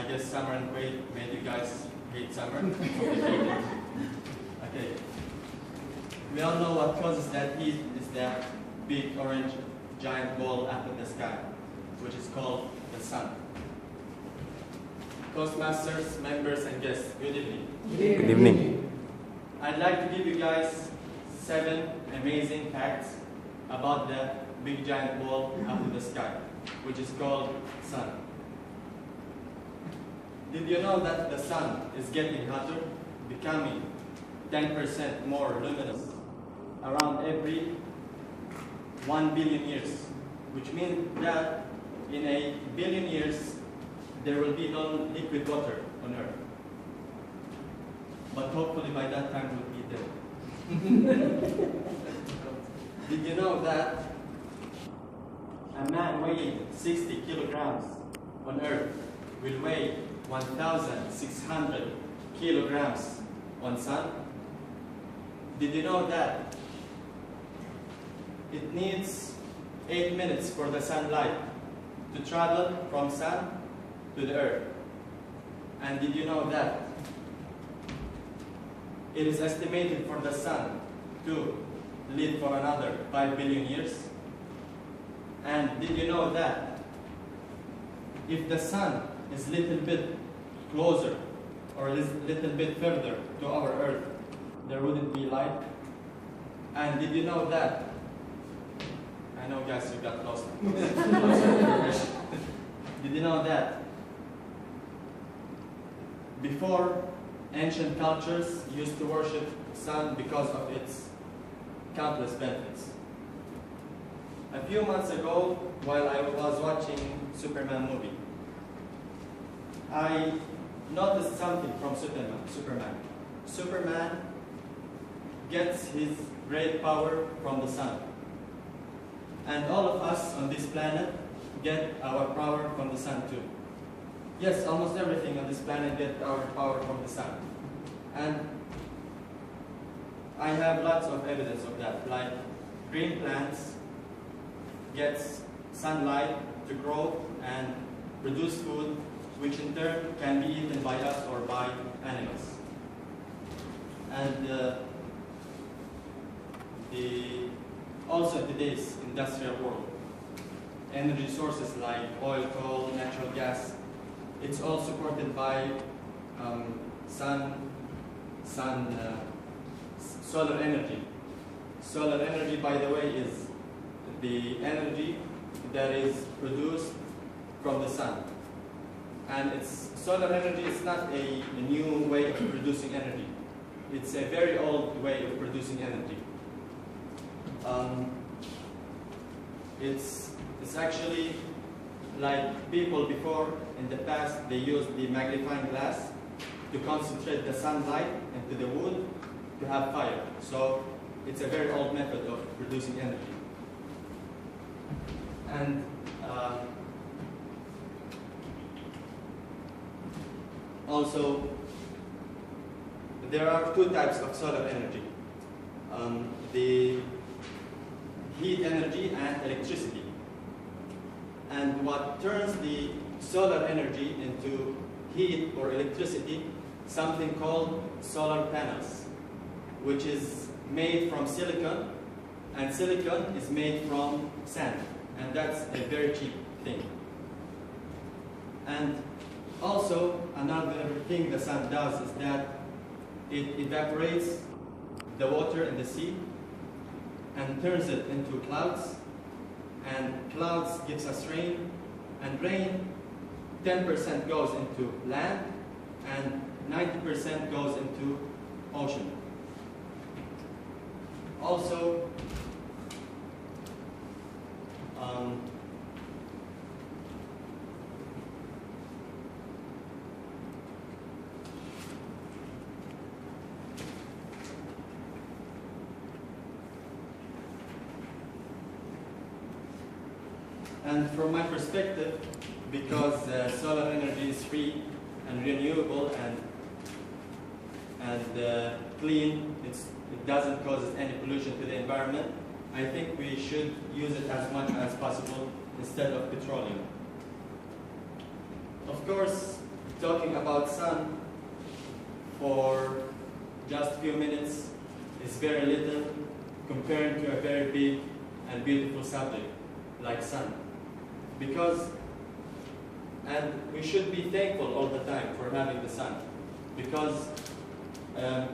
I guess summer and Kuwait made you guys hate summer. Okay. We all know what causes that heat is that big orange giant ball up in the sky, which is called the sun. Toastmasters, members, and guests, good evening. Good evening. I'd like to give you guys 7 amazing facts about the big giant ball up in the sky, which is called sun. Did you know that the sun is getting hotter, becoming 10% more luminous around every 1 billion years, which means that in a billion years there will be no liquid water on Earth. But hopefully by that time we'll be dead. Did you know that a man weighing 60 kilograms on Earth will weigh 1,600 kilograms on Sun? Did you know that it needs 8 minutes for the sunlight to travel from Sun to the Earth? And did you know that it is estimated for the Sun to live for another 5 billion years? And did you know that if the Sun is a little bit closer or a little bit further to our Earth, there wouldn't be light? And did you know that, I know guys you got lost. Did you know that before, ancient cultures used to worship sun because of its countless benefits? A few months ago, while I was watching Superman movie, I noticed something from Superman. Superman gets his great power from the sun. And all of us on this planet get our power from the sun too. Yes, almost everything on this planet gets our power from the sun. And I have lots of evidence of that, like green plants gets sunlight to grow and produce food, which in turn can be eaten by us or by animals. And also today's industrial world, energy sources like oil, coal, natural gas, it's all supported by solar energy. Solar energy, by the way, is the energy that is produced from the sun. And solar energy is not a new way of producing energy. It's a very old way of producing energy. It's actually like people before in the past, they used the magnifying glass to concentrate the sunlight into the wood to have fire. So it's a very old method of producing energy. And also, there are 2 types of solar energy. The heat energy and electricity. And what turns the solar energy into heat or electricity, something called solar panels, which is made from silicon, and silicon is made from sand, and that's a very cheap thing. And also, another thing the sun does is that it evaporates the water in the sea and turns it into clouds, and clouds gives us rain, and rain 10% goes into land and 90% goes into ocean. Also, and from my perspective, because solar energy is free and renewable and clean, it doesn't cause any pollution to the environment, I think we should use it as much as possible instead of petroleum. Of course, talking about sun for just a few minutes is very little compared to a very big and beautiful subject like sun. And we should be thankful all the time for having the sun, because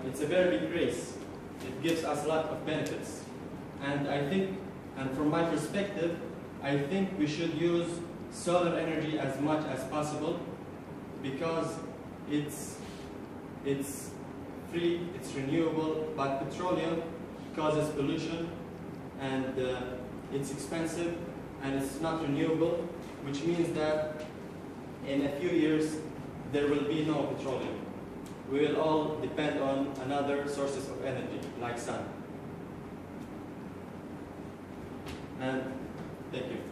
it's a very big grace. It gives us a lot of benefits. And I think, and from my perspective, I think we should use solar energy as much as possible, because it's free, it's renewable, but petroleum causes pollution, and it's expensive, and it's not renewable, which means that in a few years there will be no petroleum. We will all depend on another sources of energy, like sun. And thank you.